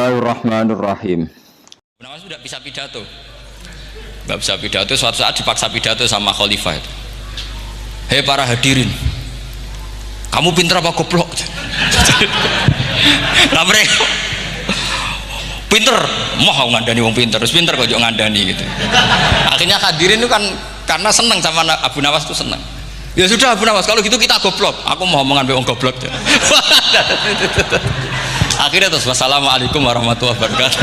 Bismillahirrahmanirrahim. Nawas sudah bisa pidato, nggak bisa pidato. Suatu saat dipaksa pidato sama khalifah itu. Hei para hadirin, kamu pinter apa goblok? Lah mereka pinter, mau ngandani wong pinter, terus pinter kok ngandani gitu. Akhirnya hadirin itu kan karena seneng sama Abu Nawas itu seneng. Ya sudah Abu Nawas, kalau gitu kita goblok. Aku mau omongan wong goblok. Akhirnya terus wassalamualaikum warahmatullahi wabarakatuh.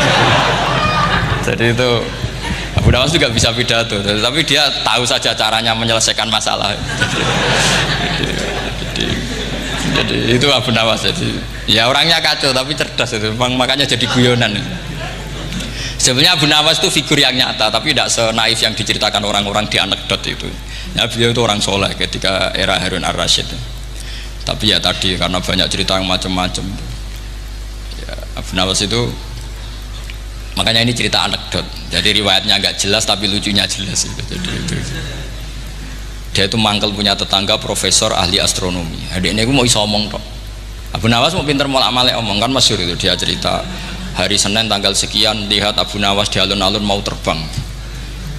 Jadi itu Abu Nawas juga bisa pidato, tapi dia tahu saja caranya menyelesaikan masalah. Jadi itu Abu Nawas. Jadi ya orangnya kacau tapi cerdas itu, makanya jadi guyonan. Sebenarnya Abu Nawas itu figur yang nyata, tapi tidak senaif yang diceritakan orang-orang di anekdot itu. Ya, beliau itu orang soleh ketika era Harun ar-Rasyid. Tapi ya tadi karena banyak cerita yang macam-macam. Ya, Abu Nawas itu makanya ini cerita anekdot. Jadi riwayatnya agak jelas tapi lucunya jelas. Jadi itu. Dia itu mangkel punya tetangga profesor ahli astronomi. Adik ini aku mau iso omong tok. Abu Nawas mau pinter molak-malik omong kan masyhur itu, dia cerita hari Senin tanggal sekian lihat Abu Nawas di alun-alun mau terbang.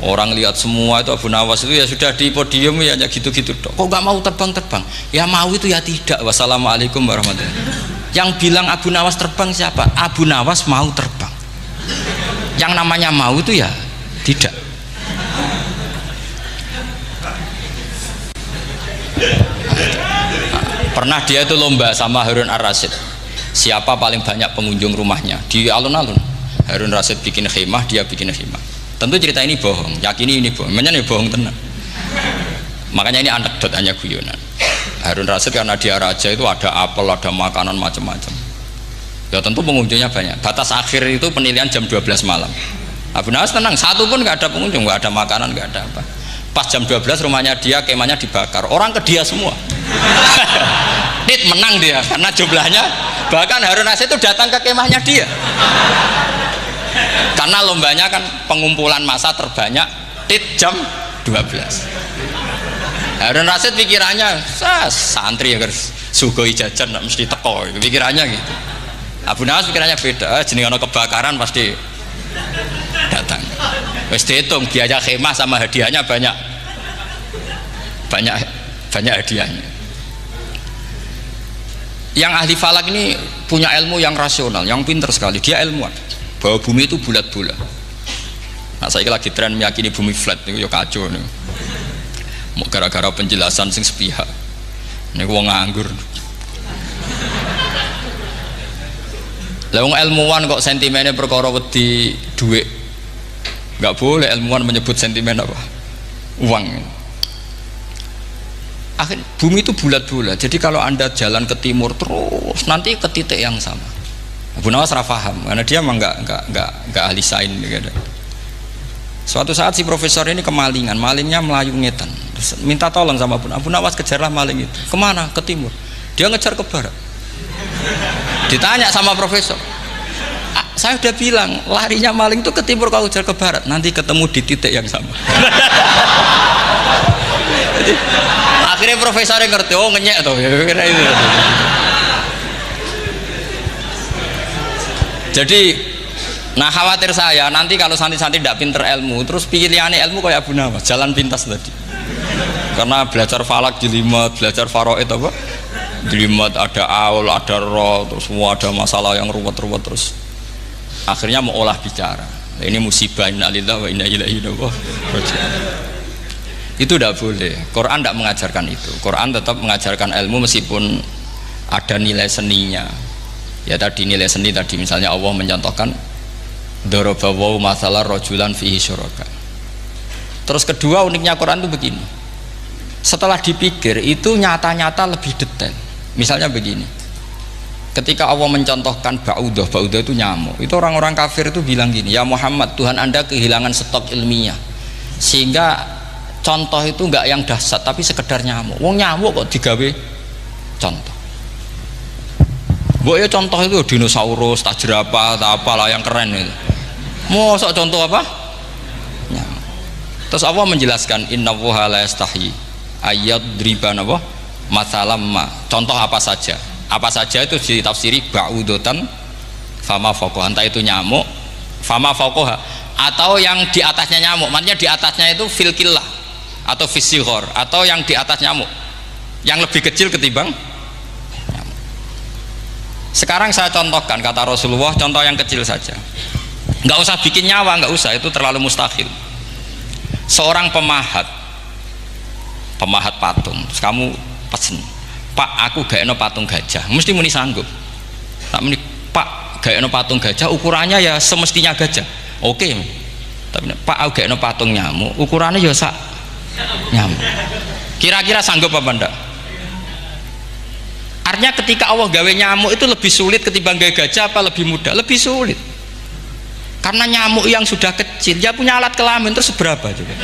Orang lihat semua itu Abu Nawas itu ya sudah di podium ya gitu-gitu tok. Kok nggak mau terbang-terbang? Ya mau itu ya tidak. Wassalamualaikum warahmatullahi wabarakatuh. Yang bilang Abu Nawas terbang siapa? Abu Nawas mau terbang. Yang namanya mau itu ya tidak. Pernah dia itu lomba sama Harun ar-Rasyid, siapa paling banyak pengunjung rumahnya di alun-alun. Harun ar-Rasyid bikin khemah, dia bikin khemah. Tentu cerita ini bohong, yakini ini bohong, makanya ini bohong tenang. Makanya ini anekdot, hanya guyonan. Harun ar-Rasyid karena dia raja itu ada apel, ada makanan macam-macam. Ya tentu pengunjungnya banyak. Batas akhir itu penilaian jam 12 malam. Abu Nawas tenang, satu pun nggak ada pengunjung, nggak ada makanan, nggak ada apa. Pas jam 12 rumahnya dia, kemahnya dibakar, orang ke dia semua. Dit menang dia karena jumlahnya, bahkan Harun ar-Rasyid itu datang ke kemahnya dia. Karena lombanya kan pengumpulan massa terbanyak tit jam 12. Harun ar-Rasyid pikirannya santri ya guys, sugoi jajan mesti teko, pikirannya gitu. Abu Nawas pikirannya beda, jeneng ana kebakaran pasti datang. Wis dihitung biaya khemah sama hadiahnya banyak hadiahnya. Yang ahli falak ini punya ilmu yang rasional, yang pinter sekali. Dia ilmuwan bahwa bumi itu bulat-bulat. Nah saya lagi tren meyakini bumi flat, itu ya kacau nih. Mau gara-gara penjelasan sing sepihak. Ini gua nganggur. Lah wong ilmuwan kok sentimennya perkara wedi duit. Nggak boleh ilmuwan menyebut sentimen apa? Uang. Akhir bumi itu bulat-bulat. Jadi kalau Anda jalan ke timur terus nanti ke titik yang sama. Abu Nawas paham karena dia memang nggak ahli sains gitu. Suatu saat si profesor ini kemalingan, malingnya melayu ngetan. Terus minta tolong sama Abu Nawas, kejarlah maling itu. Kemana? Ke timur. Dia ngejar ke barat. Ditanya sama profesor, saya udah bilang larinya maling itu ke timur, kalau kejar ke barat nanti ketemu di titik yang sama. Jadi, akhirnya profesornya ngerti, oh ngenyek tuh kira itu. Jadi nah khawatir saya nanti kalau santri-santri tidak pinter ilmu terus pilihannya ilmu kayak Abu Nawas, jalan pintas tadi. Karena belajar falak jelimet, belajar faraid apa jelimet, ada aul, ada roh, terus semua ada masalah yang ruwet-ruwet, terus akhirnya mau olah bicara. Ini musibah, inna lillahi wa inna ilaihi raji'un. Itu tidak boleh. Quran tidak mengajarkan itu. Quran tetap mengajarkan ilmu meskipun ada nilai seninya. Ya tadi nilai seni tadi, misalnya Allah mencontohkan darabawu masalah rajulan fihi syuraka. Terus kedua uniknya Quran itu begini. Setelah dipikir itu nyata-nyata lebih detail. Misalnya begini. Ketika Allah mencontohkan ba'udah itu nyamuk. Itu orang-orang kafir itu bilang gini, ya Muhammad, Tuhan Anda kehilangan stok ilmiah. Sehingga contoh itu enggak yang dahsyat tapi sekedar nyamuk. Wong nyamuk kok digawe contoh. Mbok ya contoh itu dinosaurus, tak jerapah, tak apalah yang keren itu. Mosok contoh apa? Nyamuk. Terus Allah menjelaskan innallaha la yastahi ayyadriban apa? Masalam ma. Contoh apa saja? Apa saja itu ditafsiri ba'udotan fama fauqaha, entah itu nyamuk fama fauqaha atau yang di atasnya nyamuk, maksudnya di atasnya itu fil killah atau fisighor, atau yang di atas nyamuk yang lebih kecil ketimbang nyamuk. Sekarang saya contohkan kata Rasulullah, contoh yang kecil saja, nggak usah bikin nyawa, nggak usah, itu terlalu mustahil. Seorang pemahat patung, terus kamu pesen, Pak aku gak eno patung gajah, mesti muni sanggup. Tak muni, Pak gak eno patung gajah, ukurannya ya semestinya gajah, oke. Tapi Pak aku gak eno patung nyamuk, ukurannya ya sak nyamuk, kira-kira sanggup apa enggak? Artinya ketika Allah gawe nyamuk itu lebih sulit ketimbang gawe gajah, apa lebih mudah? Lebih sulit, karena nyamuk yang sudah kecil dia punya alat kelamin, terus seberapa juga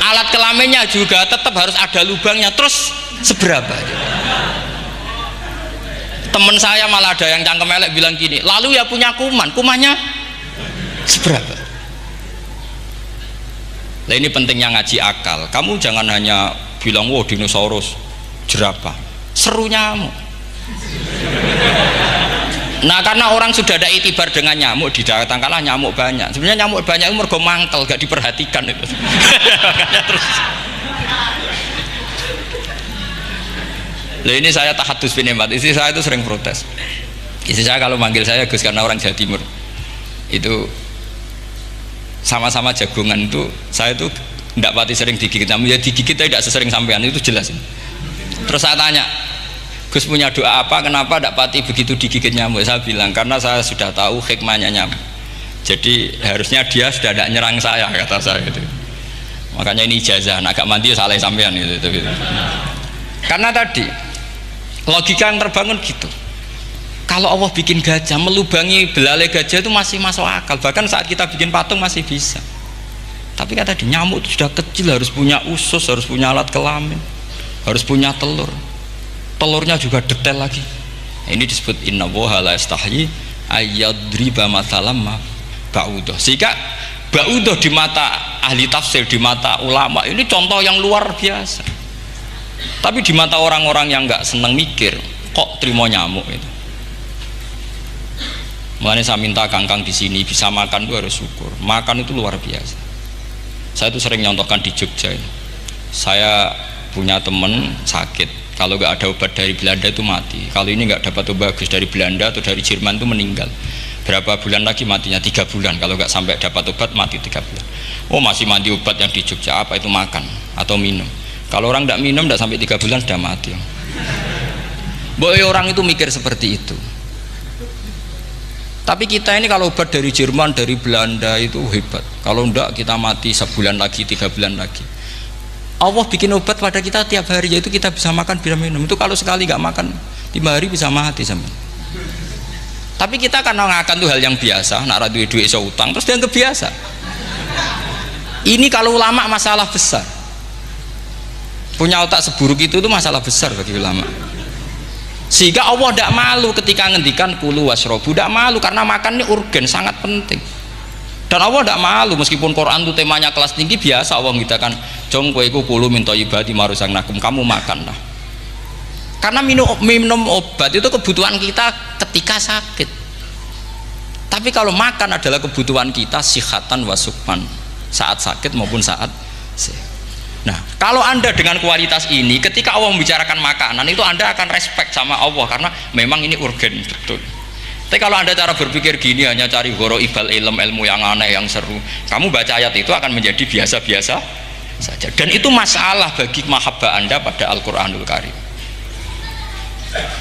alat kelaminnya juga tetap harus ada lubangnya, terus seberapa juga. Temen saya malah ada yang cangkem elek bilang gini, lalu ya punya kumannya seberapa. Nah ini pentingnya ngaji akal, kamu jangan hanya bilang wow dinosaurus jerapah, seru nyamuk. Nah karena orang sudah ada itibar dengan nyamuk, didatangkanlah nyamuk banyak. Sebenarnya nyamuk banyak itu mergo mangkel, gak diperhatikan itu. Makanya terus. Lah ini saya tahadus binemat, istri saya itu sering protes. Istri saya kalau manggil saya Gus karena orang Jawa Timur, itu sama-sama jagongan itu, saya itu tidak pati sering digigit, namun ya digigit tidak sesering sampean, itu jelas. Terus saya tanya, Gus punya doa apa, kenapa tidak pati begitu digigit nyamuk? Saya bilang karena saya sudah tahu hikmahnya nyamuk, jadi harusnya dia sudah tidak nyerang saya, kata saya itu. Makanya ini ijazah, agak mandi salah sampean gitu. Karena tadi logika yang terbangun gitu, kalau Allah bikin gajah, melubangi belalai gajah itu masih masuk akal, bahkan saat kita bikin patung masih bisa. Tapi kata tadi nyamuk itu sudah kecil, harus punya usus, harus punya alat kelamin, harus punya telur, telurnya juga detail lagi. Ini disebut innallaha la yastahyi ayyadriba mathalam ba'udah. Sehingga ba'udah di mata ahli tafsir, di mata ulama ini contoh yang luar biasa. Tapi di mata orang-orang yang nggak seneng mikir, kok terima nyamuk itu. Makanya saya minta kangkang di sini bisa makan itu harus syukur. Makan itu luar biasa. Saya itu sering nyontohkan di Jogja ini. Saya punya temen sakit, kalau nggak ada obat dari Belanda itu mati. Kalau ini nggak dapat obat bagus dari Belanda atau dari Jerman itu meninggal. Berapa bulan lagi matinya? 3 bulan. Kalau nggak sampai dapat obat mati 3 bulan. Oh masih mandi obat yang di Jogja, apa itu makan atau minum? Kalau orang tidak minum tidak sampai 3 bulan sudah mati. Boy orang itu mikir seperti itu. Tapi kita ini kalau obat dari Jerman, dari Belanda itu hebat. Kalau enggak kita mati sebulan lagi, 3 bulan lagi. Allah bikin obat pada kita tiap hari, yaitu kita bisa makan, bisa minum. Itu kalau sekali nggak makan 5 hari bisa mati sama. Tapi kita karena ngakan tuh hal yang biasa, nak radu duit iso utang terus dianggap biasa. Ini kalau ulama masalah besar. Punya otak seburuk itu tuh masalah besar bagi ulama. Sehingga Allah tidak malu ketika ngendikan kulu wasrobu, tidak malu karena makan ini urgen, sangat penting. Dan Allah tidak malu meskipun Quran itu temanya kelas tinggi, biasa Allah ngitakan jong kowe kulu minta ibadi marusang nakum, kamu makanlah. Karena minum obat itu kebutuhan kita ketika sakit. Tapi kalau makan adalah kebutuhan kita sihatan wasukman, saat sakit maupun saat sehat. Nah, kalau Anda dengan kualitas ini, ketika Allah membicarakan makanan itu Anda akan respect sama Allah karena memang ini urgen betul. Tapi kalau Anda cara berpikir gini, hanya cari horo ibal ilmu yang aneh, yang seru, kamu baca ayat itu akan menjadi biasa-biasa saja. Dan itu masalah bagi mahabbah Anda pada Al-Quranul Karim.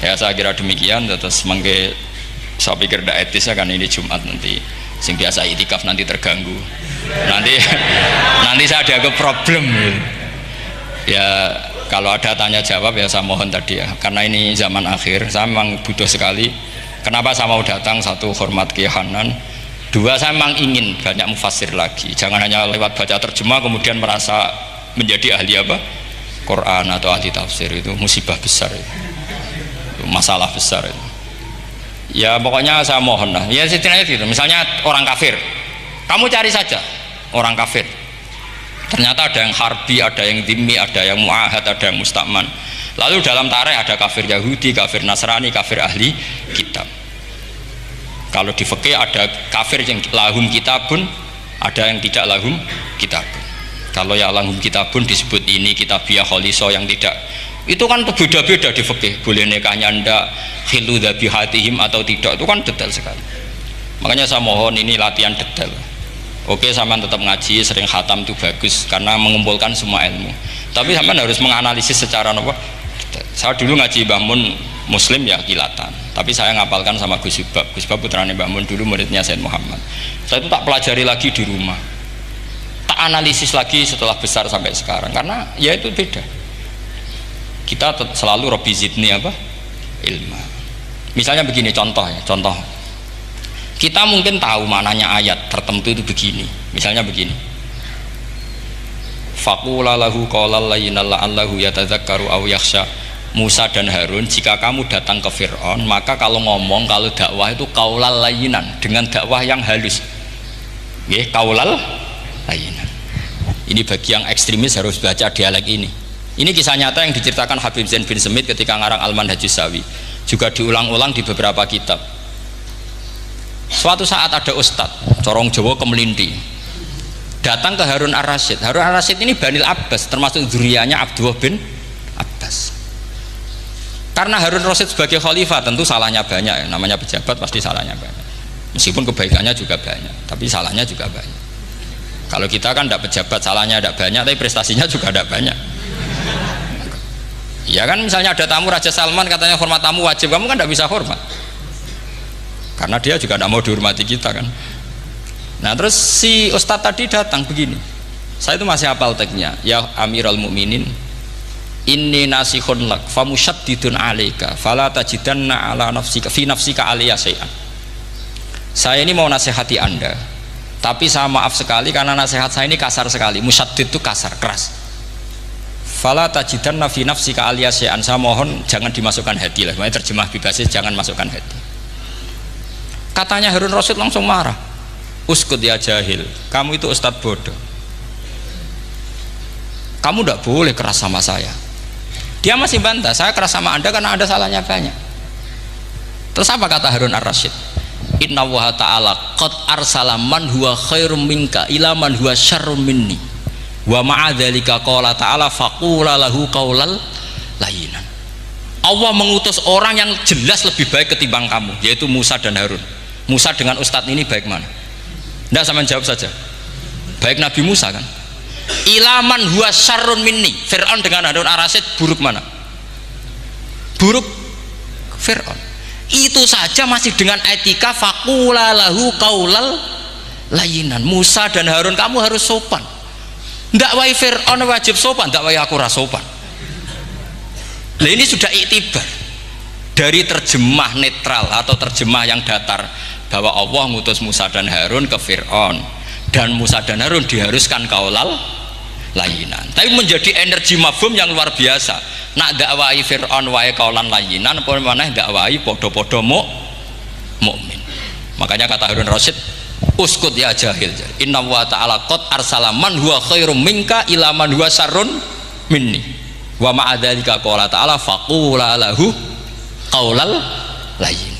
Ya saya kira demikian. Terus mengke saya pikir tidak etis ya, kan ini Jumat nanti sing biasa itikaf nanti terganggu, nanti saya ada ke problem ya. Kalau ada tanya jawab ya saya mohon tadi ya, karena ini zaman akhir saya memang butuh sekali. Kenapa saya mau datang? Satu, hormat Kiai Hanan. Dua, saya memang ingin banyak mufassir lagi, jangan hanya lewat baca terjemah kemudian merasa menjadi ahli apa Quran atau ahli tafsir. Itu musibah besar itu masalah besar itu. Ya pokoknya saya mohon lah ya setidaknya gitu. Misalnya orang kafir, kamu cari saja orang kafir, ternyata ada yang harbi, ada yang dhimmi, ada yang muahad, ada yang mustakman. Lalu dalam tarik ada kafir Yahudi, kafir Nasrani, kafir ahli kitab. Kalau di fikih ada kafir yang lahum kitabun, ada yang tidak lahum kitabun. Kalau yang lahum kitabun disebut ini kitabiah kholiso, yang tidak itu kan beda-beda di fikih. Boleh nikahnya ndak, khilu dzabihatihim atau tidak, itu kan detail sekali. Makanya saya mohon ini latihan detail. Oke, sampean tetap ngaji, sering khatam itu bagus karena mengumpulkan semua ilmu. Tapi sampean harus menganalisis secara apa? Saya dulu ngaji Mbah Mun Muslim ya kilatan, tapi saya ngapalkan sama Gus Subab. Gus Subab putranya Mbah Mun, dulu muridnya Said Muhammad. Saya itu tak pelajari lagi di rumah, tak analisis lagi setelah besar sampai sekarang, karena ya itu beda. Kita selalu Rabbi zidni apa? Ilma. Misalnya begini contoh ya, contoh. Kita mungkin tahu maknanya ayat tertentu itu begini. Misalnya begini. Faqula lahu qaulal layyinan la'allahu yatadzakkaru aw yakhsha. Musa dan Harun, jika kamu datang ke Fir'aun, maka kalau ngomong, kalau dakwah itu qaulal layyinan, dengan dakwah yang halus. Nggih, qaulal layyinan. Ini bagi yang ekstremis harus baca dialek ini. Ini kisah nyata yang diceritakan Habib Zain bin Semit ketika ngarang Al-Manhajus Sawi. Juga diulang-ulang di beberapa kitab. Suatu saat ada ustadz, corong Jawa Kemelinti, datang ke Harun Ar-Rasyid. Harun Ar-Rasyid ini Banil Abbas, termasuk zuriyahnya Abdullah bin Abbas. Karena Harun Ar-Rasyid sebagai khalifah tentu salahnya banyak, namanya pejabat pasti salahnya banyak. Meskipun kebaikannya juga banyak, tapi salahnya juga banyak. Kalau kita kan tidak pejabat, salahnya tidak banyak, tapi prestasinya juga tidak banyak. Ya kan, misalnya ada tamu Raja Salman, katanya hormat tamu wajib, kamu kan tidak bisa hormat. Karena dia juga tidak mau dihormati kita kan. Nah terus si ustadz tadi datang begini, saya itu masih hafal teksnya. Ya Amirul Mukminin, inni nasihun lak famusyaddidun alaika fala tajidanna ala nafsika fi nafsika aliyya syai'an. Saya ini mau nasihati Anda, tapi saya maaf sekali karena nasihat saya ini kasar sekali. Musyaddid itu kasar, keras. Fala tajidanna fi nafsika aliyya syai'an. Saya mohon jangan dimasukkan hati lah. Makanya terjemah bebasnya jangan masukkan hati. Katanya Harun Rasyid langsung marah. Uskut ya jahil, kamu itu ustadz bodoh, kamu tidak boleh keras sama saya. Dia masih bantah, saya keras sama anda karena ada salahnya banyak. Terus apa kata Harun Ar-Rasyid? Inna wa ta'ala qad arsala man huwa khairum minka ila man huwa syarrum minni wa ma'adzalika qala ta'ala faqula lahu qaulal layyinan. Allah mengutus orang yang jelas lebih baik ketimbang kamu, yaitu Musa dan Harun. Musa dengan ustadz ini baik mana? Tidak, sama jawab saja. Baik Nabi Musa kan. Ilaman huwa syarrun minni. Fir'aun dengan Harun Ar-Rasyid buruk mana? Buruk Fir'aun. Itu saja masih dengan etika faqula lahu qaulal layyinan. Musa dan Harun kamu harus sopan. Tidak wae Fir'aun wajib sopan, tidak wae aku ora sopan. Nah ini sudah iktibar dari terjemah netral atau terjemah yang datar, bahwa Allah ngutus Musa dan Harun ke Fir'aun, dan Musa dan Harun diharuskan kaulal layinan. Tapi menjadi energi mafhum yang luar biasa. Nak dakwai Fir'aun wae kaulan layinan, apa maneh dakwai podo-podo mukmin. Makanya kata Harun Rasyid, uskut ya jahil. Inna wa ta'ala qad arsala man huwa khairum minka ila man huwa syarrun minni. Wa ma'adzalika qala ta'ala faqula lahu qaulal layyin.